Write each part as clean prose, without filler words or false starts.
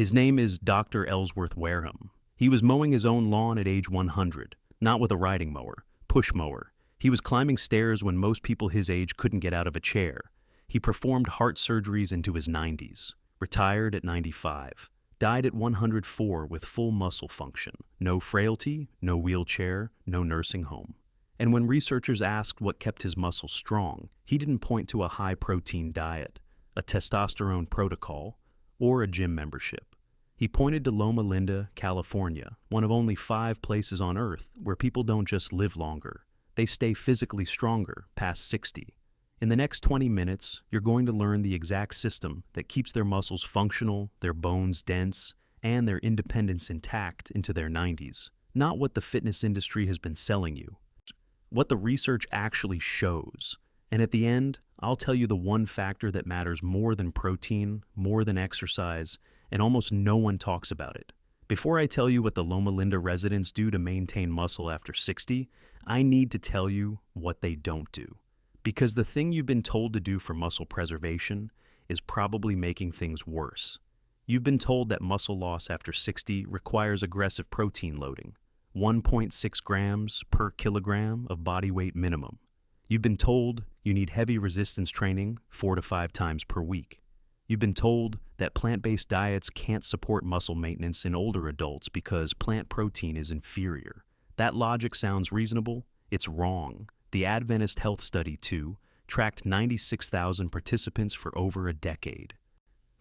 His name is Dr. Ellsworth Wareham. He was mowing his own lawn at age 100, not with a riding mower, push mower. He was climbing stairs when most people his age couldn't get out of a chair. He performed heart surgeries into his 90s, retired at 95, died at 104 with full muscle function, no frailty, no wheelchair, no nursing home. And when researchers asked what kept his muscles strong, he didn't point to a high-protein diet, a testosterone protocol, or a gym membership. He pointed to Loma Linda, California, one of only 5 places on Earth where people don't just live longer, they stay physically stronger past 60. In the next 20 minutes, you're going to learn the exact system that keeps their muscles functional, their bones dense, and their independence intact into their 90s. Not what the fitness industry has been selling you. What the research actually shows. And at the end, I'll tell you the one factor that matters more than protein, more than exercise, and almost no one talks about it. Before I tell you what the Loma Linda residents do to maintain muscle after 60, I need to tell you what they don't do. Because the thing you've been told to do for muscle preservation is probably making things worse. You've been told that muscle loss after 60 requires aggressive protein loading, 1.6 grams per kilogram of body weight minimum. You've been told you need heavy resistance training 4 to 5 times per week. You've been told that plant-based diets can't support muscle maintenance in older adults because plant protein is inferior. That logic sounds reasonable. It's wrong. The Adventist Health Study, too, tracked 96,000 participants for over a decade.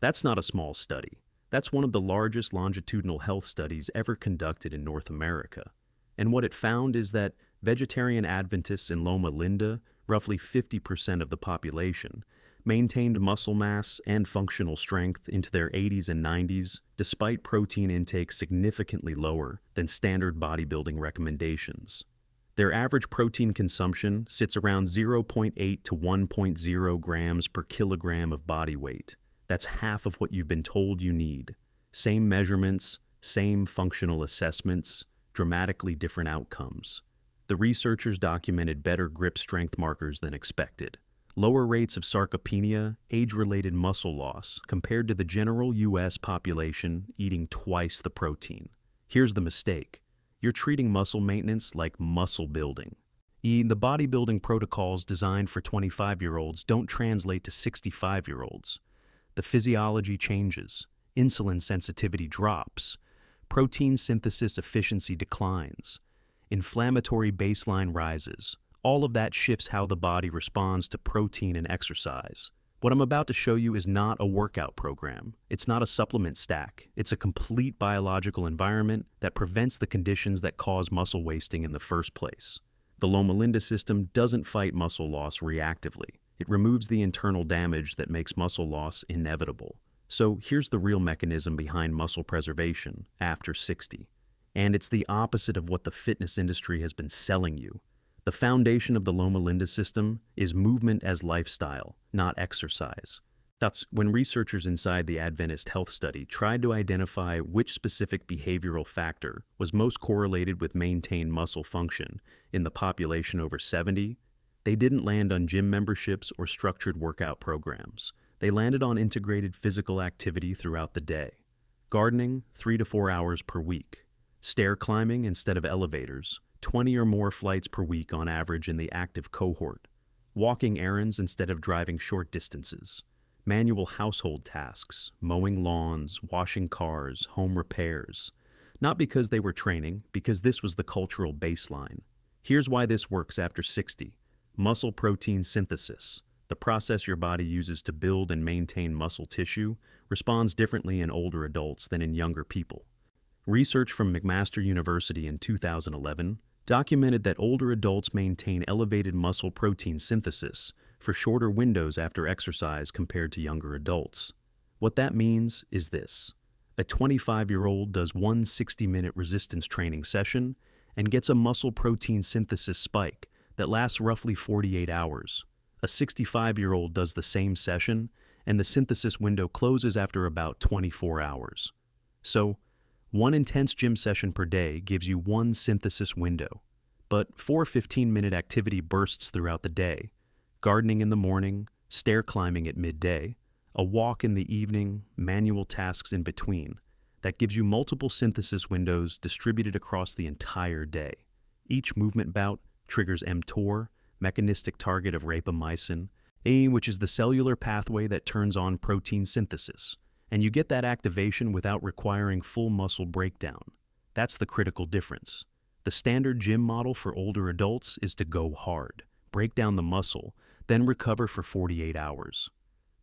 That's not a small study. That's one of the largest longitudinal health studies ever conducted in North America. And what it found is that vegetarian Adventists in Loma Linda, roughly 50% of the population, maintained muscle mass and functional strength into their 80s and 90s despite protein intake significantly lower than standard bodybuilding recommendations. Their average protein consumption sits around 0.8 to 1.0 grams per kilogram of body weight. That's half of what you've been told you need. Same measurements, same functional assessments, dramatically different outcomes. The researchers documented better grip strength markers than expected. Lower rates of sarcopenia, age-related muscle loss, compared to the general U.S. population eating twice the protein. Here's the mistake. You're treating muscle maintenance like muscle building. The bodybuilding protocols designed for 25-year-olds don't translate to 65-year-olds. The physiology changes, insulin sensitivity drops, protein synthesis efficiency declines, inflammatory baseline rises. All of that shifts how the body responds to protein and exercise. What I'm about to show you is not a workout program. It's not a supplement stack. It's a complete biological environment that prevents the conditions that cause muscle wasting in the first place. The Loma Linda system doesn't fight muscle loss reactively. It removes the internal damage that makes muscle loss inevitable. So here's the real mechanism behind muscle preservation after 60. And it's the opposite of what the fitness industry has been selling you. The foundation of the Loma Linda system is movement as lifestyle, not exercise. That's when researchers inside the Adventist Health Study tried to identify which specific behavioral factor was most correlated with maintained muscle function in the population over 70. They didn't land on gym memberships or structured workout programs. They landed on integrated physical activity throughout the day. Gardening, 3 to 4 hours per week. Stair climbing instead of elevators, 20 or more flights per week on average in the active cohort. Walking errands instead of driving short distances. Manual household tasks, mowing lawns, washing cars, home repairs. Not because they were training, because this was the cultural baseline. Here's why this works after 60. Muscle protein synthesis, the process your body uses to build and maintain muscle tissue, responds differently in older adults than in younger people. Research from McMaster University in 2011 documented that older adults maintain elevated muscle protein synthesis for shorter windows after exercise compared to younger adults. What that means is this. A 25-year-old does one 60-minute resistance training session and gets a muscle protein synthesis spike that lasts roughly 48 hours. A 65-year-old does the same session, and the synthesis window closes after about 24 hours. So, one intense gym session per day gives you one synthesis window, but 4 15-minute activity bursts throughout the day. Gardening in the morning, stair climbing at midday, a walk in the evening, manual tasks in between. that gives you multiple synthesis windows distributed across the entire day. Each movement bout triggers mTOR, mechanistic target of rapamycin, which is the cellular pathway that turns on protein synthesis, and you get that activation without requiring full muscle breakdown. That's the critical difference. The standard gym model for older adults is to go hard, break down the muscle, then recover for 48 hours.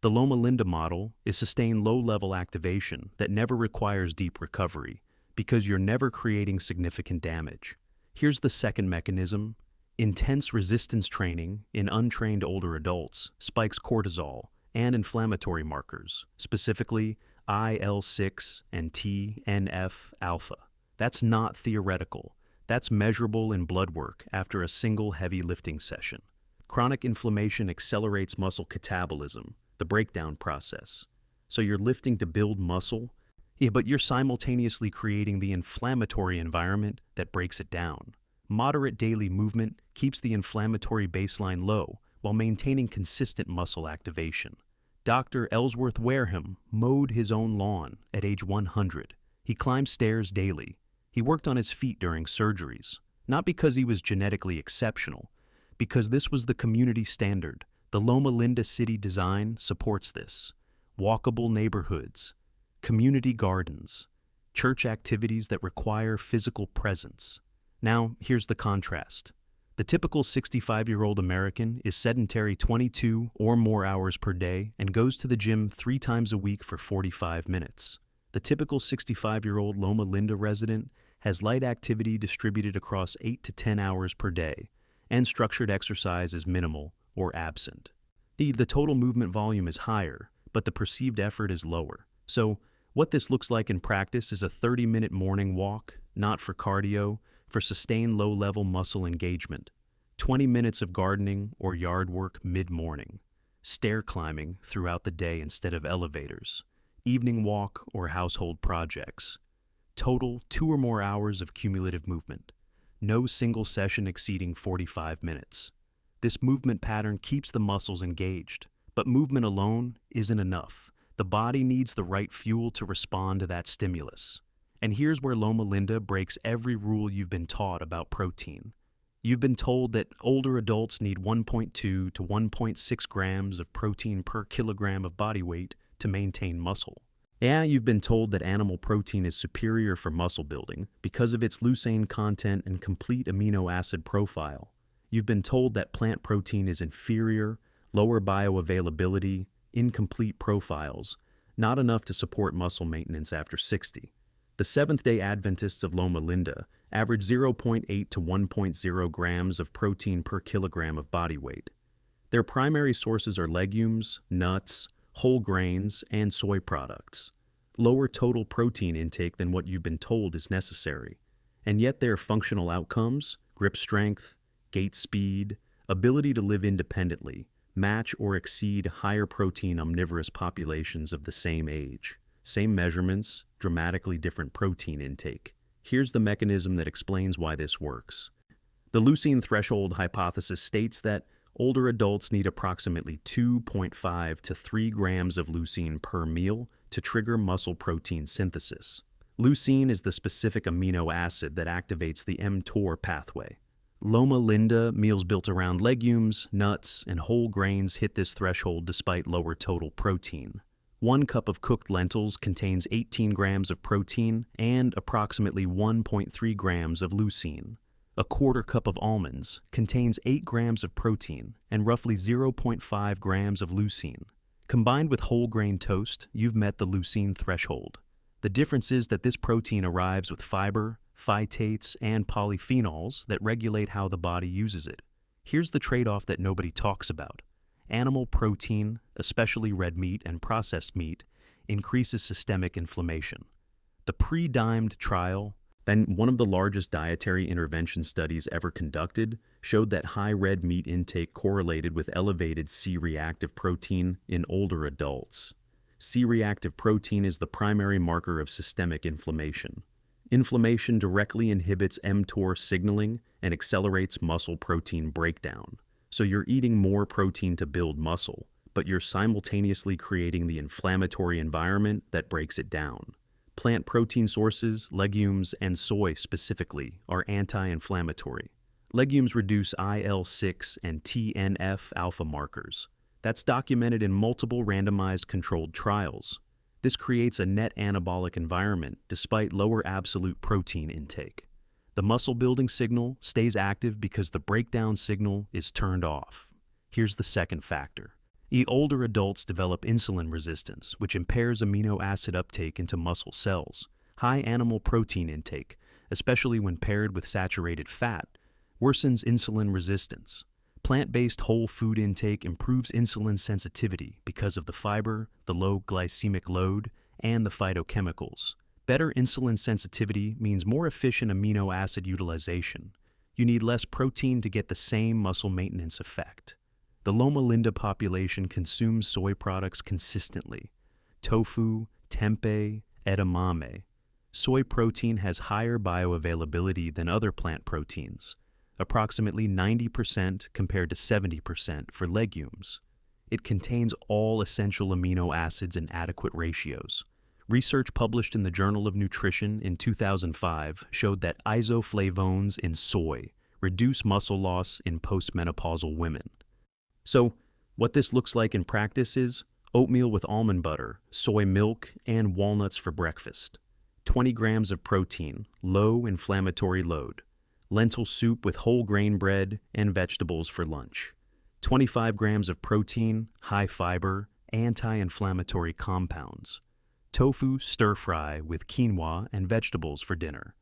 The Loma Linda model is sustained low-level activation that never requires deep recovery because you're never creating significant damage. Here's the second mechanism. Intense resistance training in untrained older adults spikes cortisol and inflammatory markers, specifically IL-6 and TNF-alpha. That's not theoretical. That's measurable in blood work after a single heavy lifting session. Chronic inflammation accelerates muscle catabolism, the breakdown process. So you're lifting to build muscle, but you're simultaneously creating the inflammatory environment that breaks it down. Moderate daily movement keeps the inflammatory baseline low while maintaining consistent muscle activation. Dr. Ellsworth Wareham mowed his own lawn at age 100. He climbed stairs daily. He worked on his feet during surgeries, not because he was genetically exceptional, because this was the community standard. The Loma Linda city design supports this. Walkable neighborhoods, community gardens, church activities that require physical presence. Now, here's the contrast. The typical 65-year-old American is sedentary 22 or more hours per day and goes to the gym 3 times a week for 45 minutes. The typical 65-year-old Loma Linda resident has light activity distributed across 8 to 10 hours per day, and structured exercise is minimal or absent. The total movement volume is higher, but the perceived effort is lower. So, what this looks like in practice is a 30-minute morning walk, not for cardio, for sustained low-level muscle engagement, 20 minutes of gardening or yard work mid-morning, stair climbing throughout the day instead of elevators, evening walk or household projects. Total 2 or more hours of cumulative movement. No single session exceeding 45 minutes. This movement pattern keeps the muscles engaged, but movement alone isn't enough. The body needs the right fuel to respond to that stimulus. And here's where Loma Linda breaks every rule you've been taught about protein. You've been told that older adults need 1.2 to 1.6 grams of protein per kilogram of body weight to maintain muscle. Yeah, you've been told that animal protein is superior for muscle building because of its leucine content and complete amino acid profile. You've been told that plant protein is inferior, lower bioavailability, incomplete profiles, not enough to support muscle maintenance after 60. The Seventh-day Adventists of Loma Linda average 0.8 to 1.0 grams of protein per kilogram of body weight. Their primary sources are legumes, nuts, whole grains, and soy products. Lower total protein intake than what you've been told is necessary. And yet their functional outcomes, grip strength, gait speed, ability to live independently, match or exceed higher protein omnivorous populations of the same age. Same measurements, dramatically different protein intake. Here's the mechanism that explains why this works. The leucine threshold hypothesis states that older adults need approximately 2.5 to 3 grams of leucine per meal to trigger muscle protein synthesis. Leucine is the specific amino acid that activates the mTOR pathway. Loma Linda meals built around legumes, nuts, and whole grains hit this threshold despite lower total protein. 1 cup of cooked lentils contains 18 grams of protein and approximately 1.3 grams of leucine. A quarter cup of almonds contains 8 grams of protein and roughly 0.5 grams of leucine. Combined with whole grain toast, you've met the leucine threshold. The difference is that this protein arrives with fiber, phytates, and polyphenols that regulate how the body uses it. Here's the trade-off that nobody talks about. Animal protein, especially red meat and processed meat, increases systemic inflammation. The pre-dimed trial, then one of the largest dietary intervention studies ever conducted, showed that high red meat intake correlated with elevated C-reactive protein in older adults. C-reactive protein is the primary marker of systemic inflammation. Inflammation directly inhibits mTOR signaling and accelerates muscle protein breakdown. So you're eating more protein to build muscle, but you're simultaneously creating the inflammatory environment that breaks it down. Plant protein sources, legumes, and soy specifically, are anti-inflammatory. Legumes reduce IL-6 and TNF-alpha markers. That's documented in multiple randomized controlled trials. This creates a net anabolic environment despite lower absolute protein intake. The muscle-building signal stays active because the breakdown signal is turned off. Here's the second factor. Older adults develop insulin resistance, which impairs amino acid uptake into muscle cells. High animal protein intake, especially when paired with saturated fat, worsens insulin resistance. Plant-based whole food intake improves insulin sensitivity because of the fiber, the low glycemic load, and the phytochemicals. Better insulin sensitivity means more efficient amino acid utilization. You need less protein to get the same muscle maintenance effect. The Loma Linda population consumes soy products consistently. Tofu, tempeh, edamame. Soy protein has higher bioavailability than other plant proteins, approximately 90% compared to 70% for legumes. It contains all essential amino acids in adequate ratios. Research published in the Journal of Nutrition in 2005 showed that isoflavones in soy reduce muscle loss in postmenopausal women. So, what this looks like in practice is oatmeal with almond butter, soy milk, and walnuts for breakfast. 20 grams of protein, low inflammatory load. Lentil soup with whole grain bread and vegetables for lunch. 25 grams of protein, high fiber, anti-inflammatory compounds. Tofu stir-fry with quinoa and vegetables for dinner.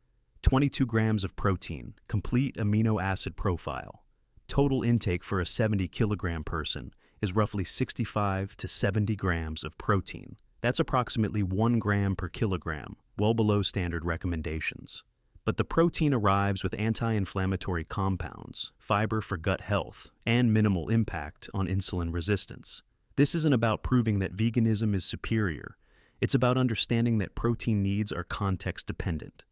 22 grams of protein, complete amino acid profile. Total intake for a 70-kilogram person is roughly 65 to 70 grams of protein. That's approximately 1 gram per kilogram, well below standard recommendations. But the protein arrives with anti-inflammatory compounds, fiber for gut health, and minimal impact on insulin resistance. This isn't about proving that veganism is superior. It's about understanding that protein needs are context-dependent.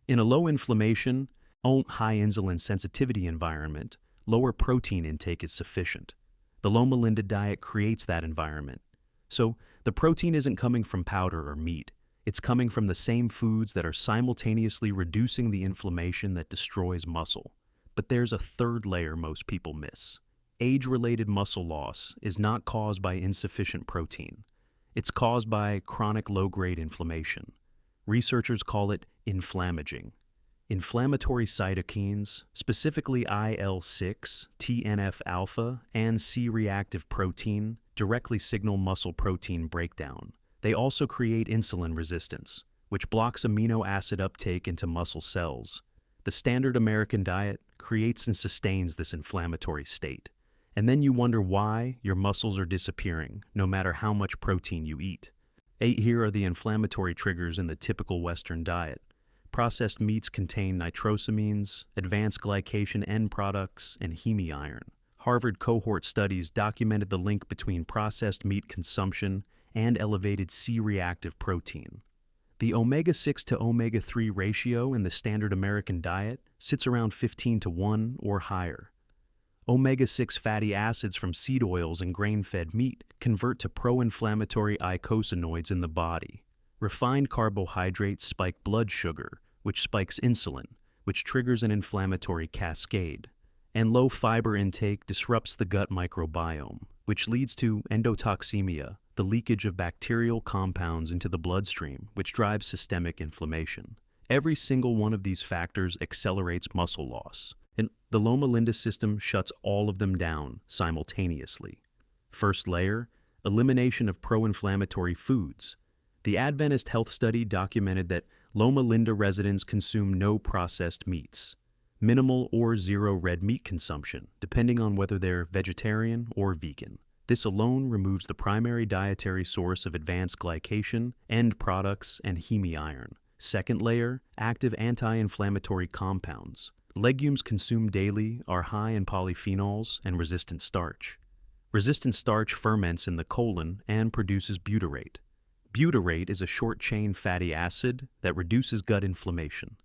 In a low-inflammation, high insulin sensitivity environment, lower protein intake is sufficient. The Loma Linda diet creates that environment. So, the protein isn't coming from powder or meat. It's coming from the same foods that are simultaneously reducing the inflammation that destroys muscle. But there's a third layer most people miss. Age-related muscle loss is not caused by insufficient protein. It's caused by chronic low-grade inflammation. Researchers call it inflammaging. Inflammatory cytokines, specifically IL-6, TNF-alpha, and C-reactive protein, directly signal muscle protein breakdown. They also create insulin resistance, which blocks amino acid uptake into muscle cells. The standard American diet creates and sustains this inflammatory state. And then you wonder why your muscles are disappearing, no matter how much protein you eat. Here are the inflammatory triggers in the typical Western diet. Processed meats contain nitrosamines, advanced glycation end products, and heme-iron. Harvard cohort studies documented the link between processed meat consumption and elevated C-reactive protein. The omega-6 to omega-3 ratio in the standard American diet sits around 15:1 or higher. Omega-6 fatty acids from seed oils and grain-fed meat convert to pro-inflammatory eicosanoids in the body. Refined carbohydrates spike blood sugar, which spikes insulin, which triggers an inflammatory cascade. And low fiber intake disrupts the gut microbiome, which leads to endotoxemia, the leakage of bacterial compounds into the bloodstream, which drives systemic inflammation. Every single one of these factors accelerates muscle loss, and the Loma Linda system shuts all of them down simultaneously. First layer, elimination of pro-inflammatory foods. The Adventist Health Study documented that Loma Linda residents consume no processed meats, minimal or zero red meat consumption, depending on whether they're vegetarian or vegan. This alone removes the primary dietary source of advanced glycation, end products, and heme-iron. Second layer, active anti-inflammatory compounds. Legumes consumed daily are high in polyphenols and resistant starch. Resistant starch ferments in the colon and produces butyrate. Butyrate is a short-chain fatty acid that reduces gut inflammation.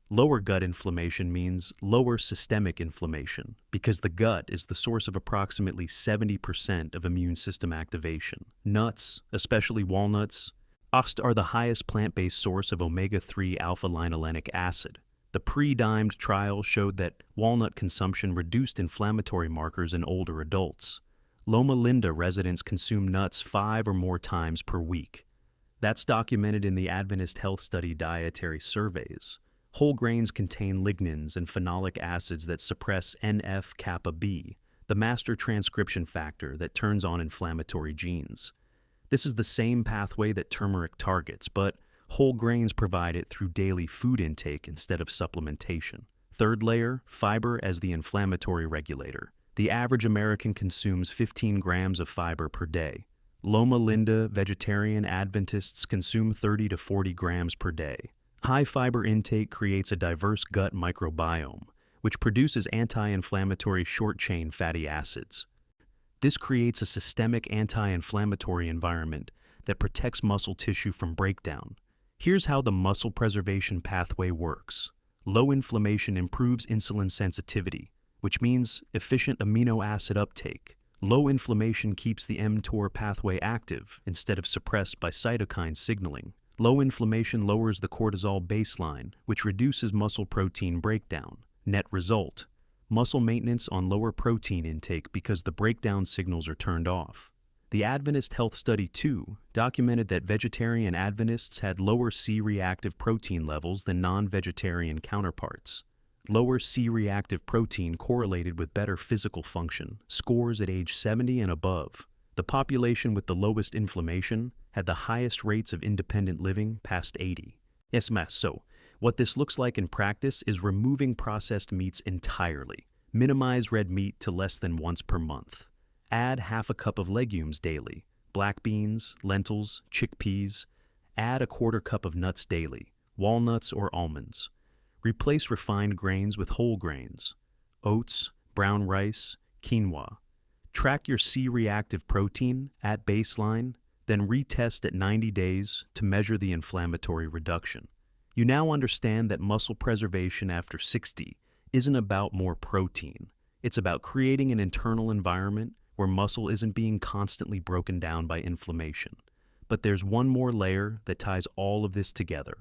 Lower gut inflammation means lower systemic inflammation because the gut is the source of approximately 70% of immune system activation. Nuts, especially walnuts, Oats are the highest plant-based source of omega-3 alpha-linolenic acid. The pre-dimed trial showed that walnut consumption reduced inflammatory markers in older adults. Loma Linda residents consume nuts 5 or more times per week. That's documented in the Adventist Health Study dietary surveys. Whole grains contain lignans and phenolic acids that suppress NF-kappa B, the master transcription factor that turns on inflammatory genes. This is the same pathway that turmeric targets, but whole grains provide it through daily food intake instead of supplementation. Third layer, fiber as the inflammatory regulator. The average American consumes 15 grams of fiber per day. Loma Linda vegetarian Adventists consume 30 to 40 grams per day. High fiber intake creates a diverse gut microbiome, which produces anti-inflammatory short-chain fatty acids. This creates a systemic anti-inflammatory environment that protects muscle tissue from breakdown. Here's how the muscle preservation pathway works. Low inflammation improves insulin sensitivity, which means efficient amino acid uptake. Low inflammation keeps the mTOR pathway active instead of suppressed by cytokine signaling. Low inflammation lowers the cortisol baseline, which reduces muscle protein breakdown. Net result: muscle maintenance on lower protein intake because the breakdown signals are turned off. The Adventist Health Study 2 documented that vegetarian Adventists had lower C-reactive protein levels than non-vegetarian counterparts. Lower C-reactive protein correlated with better physical function, scores at age 70 and above. The population with the lowest inflammation had the highest rates of independent living past 80. So, what this looks like in practice is removing processed meats entirely. Minimize red meat to less than once per month. Add half a cup of legumes daily, black beans, lentils, chickpeas. Add a quarter cup of nuts daily, walnuts or almonds. Replace refined grains with whole grains, oats, brown rice, quinoa. Track your C-reactive protein at baseline, then retest at 90 days to measure the inflammatory reduction. You now understand that muscle preservation after 60 isn't about more protein. It's about creating an internal environment where muscle isn't being constantly broken down by inflammation. But there's one more layer that ties all of this together.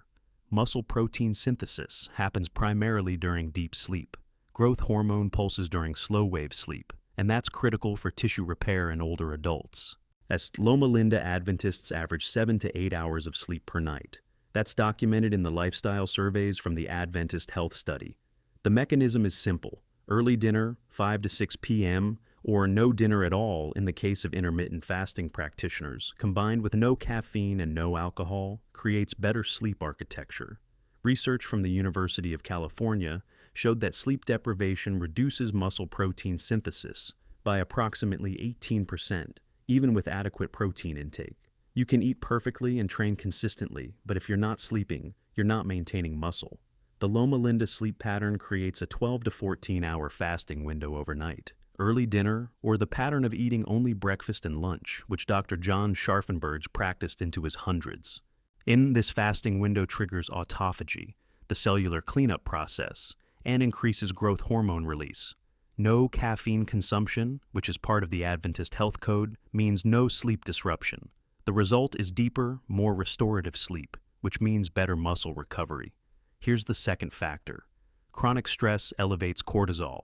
Muscle protein synthesis happens primarily during deep sleep. Growth hormone pulses during slow-wave sleep, and that's critical for tissue repair in older adults. As Loma Linda Adventists average 7 to 8 hours of sleep per night. That's documented in the lifestyle surveys from the Adventist Health Study. The mechanism is simple: early dinner, 5 to 6 p.m., or no dinner at all in the case of intermittent fasting practitioners, combined with no caffeine and no alcohol, creates better sleep architecture. Research from the University of California showed that sleep deprivation reduces muscle protein synthesis by approximately 18%, even with adequate protein intake. You can eat perfectly and train consistently, but if you're not sleeping, you're not maintaining muscle. The Loma Linda sleep pattern creates a 12 to 14-hour fasting window overnight. Early dinner, or the pattern of eating only breakfast and lunch, which Dr. John Scharfenberg practiced into his hundreds. In this fasting window triggers autophagy, the cellular cleanup process, and increases growth hormone release. No caffeine consumption, which is part of the Adventist Health Code, means no sleep disruption. The result is deeper, more restorative sleep, which means better muscle recovery. Here's the second factor. Chronic stress elevates cortisol.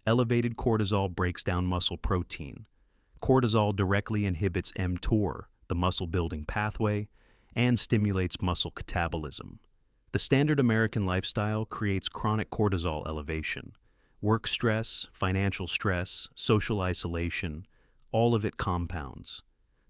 Elevated cortisol breaks down muscle protein. Cortisol directly inhibits mTOR, the muscle-building pathway, and stimulates muscle catabolism. The standard American lifestyle creates chronic cortisol elevation. Work stress, financial stress, social isolation, all of it compounds.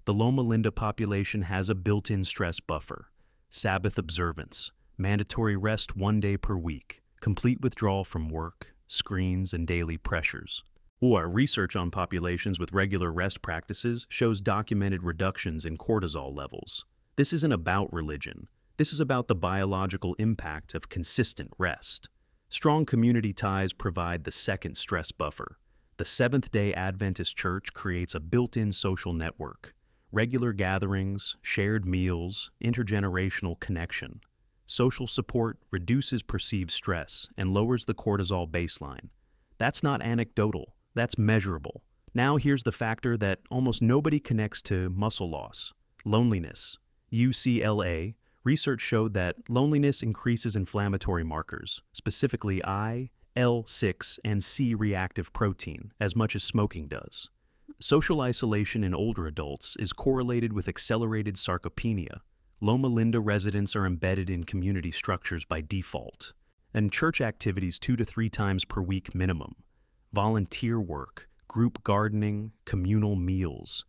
The Loma Linda population has a built-in stress buffer. Sabbath observance, mandatory rest 1 day per week, complete withdrawal from work, screens, and daily pressures. Or research on populations with regular rest practices shows documented reductions in cortisol levels. This isn't about religion. This is about the biological impact of consistent rest. Strong community ties provide the second stress buffer. The Seventh-day Adventist Church creates a built-in social network. Regular gatherings, shared meals, intergenerational connection. Social support reduces perceived stress and lowers the cortisol baseline. That's not anecdotal, that's measurable. Now here's the factor that almost nobody connects to muscle loss: loneliness. UCLA, research showed that loneliness increases inflammatory markers, specifically I, L6, and C reactive protein, as much as smoking does. Social isolation in older adults is correlated with accelerated sarcopenia. Loma Linda residents are embedded in community structures by default, and church activities 2 to 3 times per week minimum. Volunteer work, group gardening, communal meals.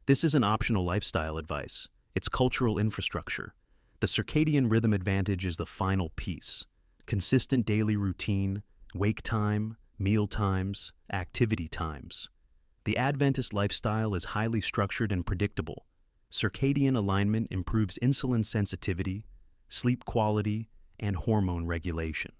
This isn't optional lifestyle advice. It's cultural infrastructure. The circadian rhythm advantage is the final piece. Consistent daily routine, wake time, meal times, activity times. The Adventist lifestyle is highly structured and predictable. Circadian alignment improves insulin sensitivity, sleep quality, and hormone regulation.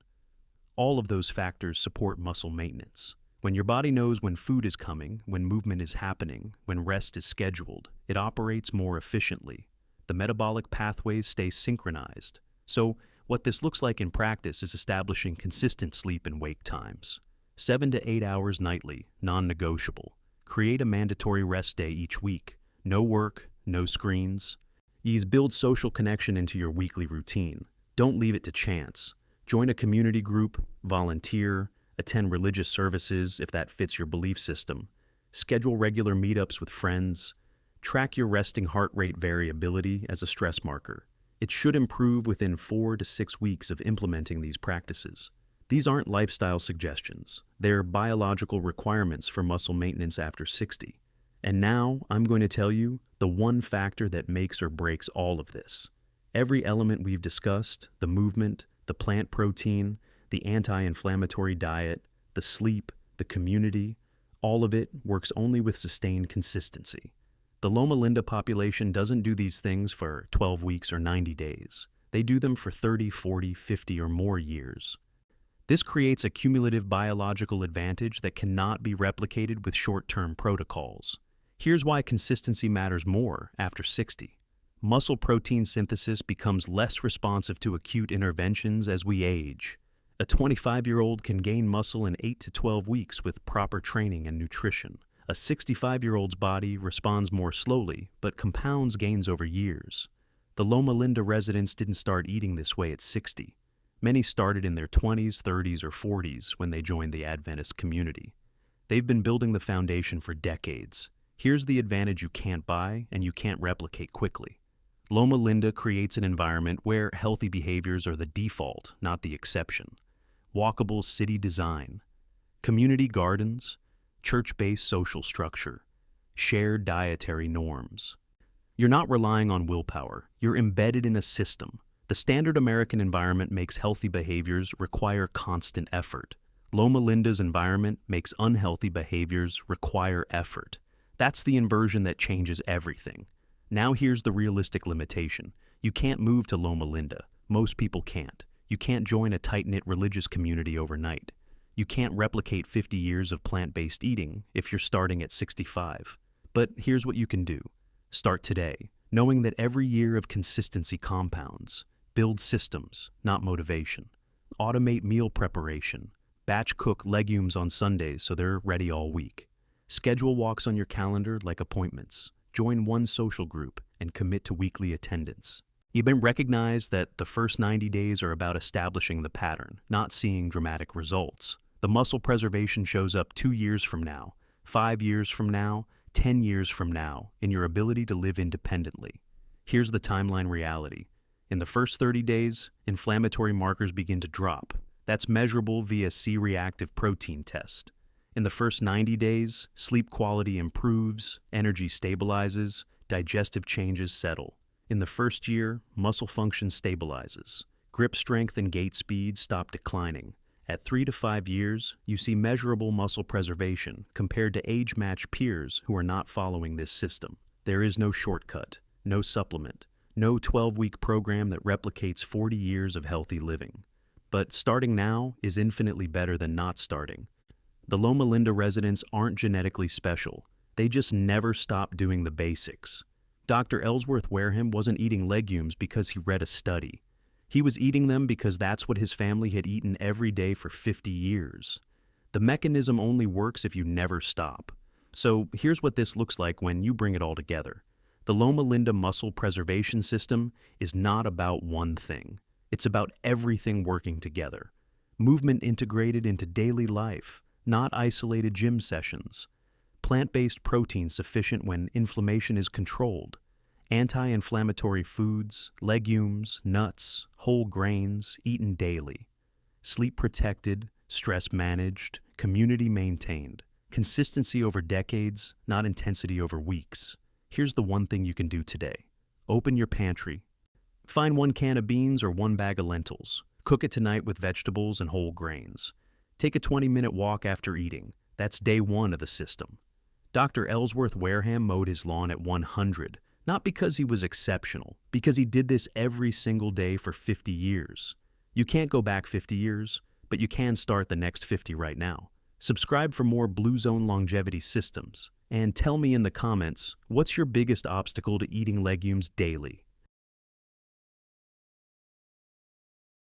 All of those factors support muscle maintenance. When your body knows when food is coming, when movement is happening, when rest is scheduled, it operates more efficiently. The metabolic pathways stay synchronized. So, what this looks like in practice is establishing consistent sleep and wake times. 7 to 8 hours nightly, non-negotiable. Create a mandatory rest day each week. No work, no screens. Build social connection into your weekly routine. Don't leave it to chance. Join a community group, volunteer, attend religious services if that fits your belief system. Schedule regular meetups with friends. Track your resting heart rate variability as a stress marker. It should improve within 4 to 6 weeks of implementing these practices. These aren't lifestyle suggestions. They're biological requirements for muscle maintenance after 60. And now I'm going to tell you the one factor that makes or breaks all of this. Every element we've discussed, the movement, the plant protein, the anti-inflammatory diet, the sleep, the community, all of it works only with sustained consistency. The Loma Linda population doesn't do these things for 12 weeks or 90 days. They do them for 30, 40, 50, or more years. This creates a cumulative biological advantage that cannot be replicated with short-term protocols. Here's why consistency matters more after 60. Muscle protein synthesis becomes less responsive to acute interventions as we age. A 25-year-old can gain muscle in 8 to 12 weeks with proper training and nutrition. A 65-year-old's body responds more slowly, but compounds gains over years. The Loma Linda residents didn't start eating this way at 60. Many started in their 20s, 30s, or 40s when they joined the Adventist community. They've been building the foundation for decades. Here's the advantage you can't buy and you can't replicate quickly. Loma Linda creates an environment where healthy behaviors are the default, not the exception. Walkable city design, community gardens, church-based social structure, shared dietary norms. You're not relying on willpower. You're embedded in a system. The standard American environment makes healthy behaviors require constant effort. Loma Linda's environment makes unhealthy behaviors require effort. That's the inversion that changes everything. Now here's the realistic limitation. You can't move to Loma Linda. Most people can't. You can't join a tight-knit religious community overnight. You can't replicate 50 years of plant-based eating if you're starting at 65. But here's what you can do. Start today, knowing that every year of consistency compounds. Build systems, not motivation. Automate meal preparation. Batch cook legumes on Sundays so they're ready all week. Schedule walks on your calendar like appointments. Join one social group and commit to weekly attendance. You've been recognized that the first 90 days are about establishing the pattern, not seeing dramatic results. The muscle preservation shows up 2 years from now, 5 years from now, 10 years from now, in your ability to live independently. Here's the timeline reality. In the first 30 days, inflammatory markers begin to drop. That's measurable via C-reactive protein test. In the first 90 days, sleep quality improves, energy stabilizes, digestive changes settle. In the first year, muscle function stabilizes. Grip strength and gait speed stop declining. At 3 to 5 years, you see measurable muscle preservation compared to age-matched peers who are not following this system. There is no shortcut, no supplement, no 12-week program that replicates 40 years of healthy living. But starting now is infinitely better than not starting. The Loma Linda residents aren't genetically special. They just never stopped doing the basics. Dr. Ellsworth Wareham wasn't eating legumes because he read a study. He was eating them because that's what his family had eaten every day for 50 years. The mechanism only works if you never stop. So here's what this looks like when you bring it all together. The Loma Linda muscle preservation system is not about one thing. It's about everything working together. Movement integrated into daily life, not isolated gym sessions. Plant-based protein sufficient when inflammation is controlled. Anti-inflammatory foods, legumes, nuts, whole grains, eaten daily. Sleep protected, stress managed, community maintained. Consistency over decades, not intensity over weeks. Here's the one thing you can do today. Open your pantry. Find 1 can of beans or 1 bag of lentils. Cook it tonight with vegetables and whole grains. Take a 20-minute walk after eating. That's day 1 of the system. Dr. Ellsworth Wareham mowed his lawn at 100, not because he was exceptional, because he did this every single day for 50 years. You can't go back 50 years, but you can start the next 50 right now. Subscribe for more Blue Zone longevity systems. And tell me in the comments, what's your biggest obstacle to eating legumes daily?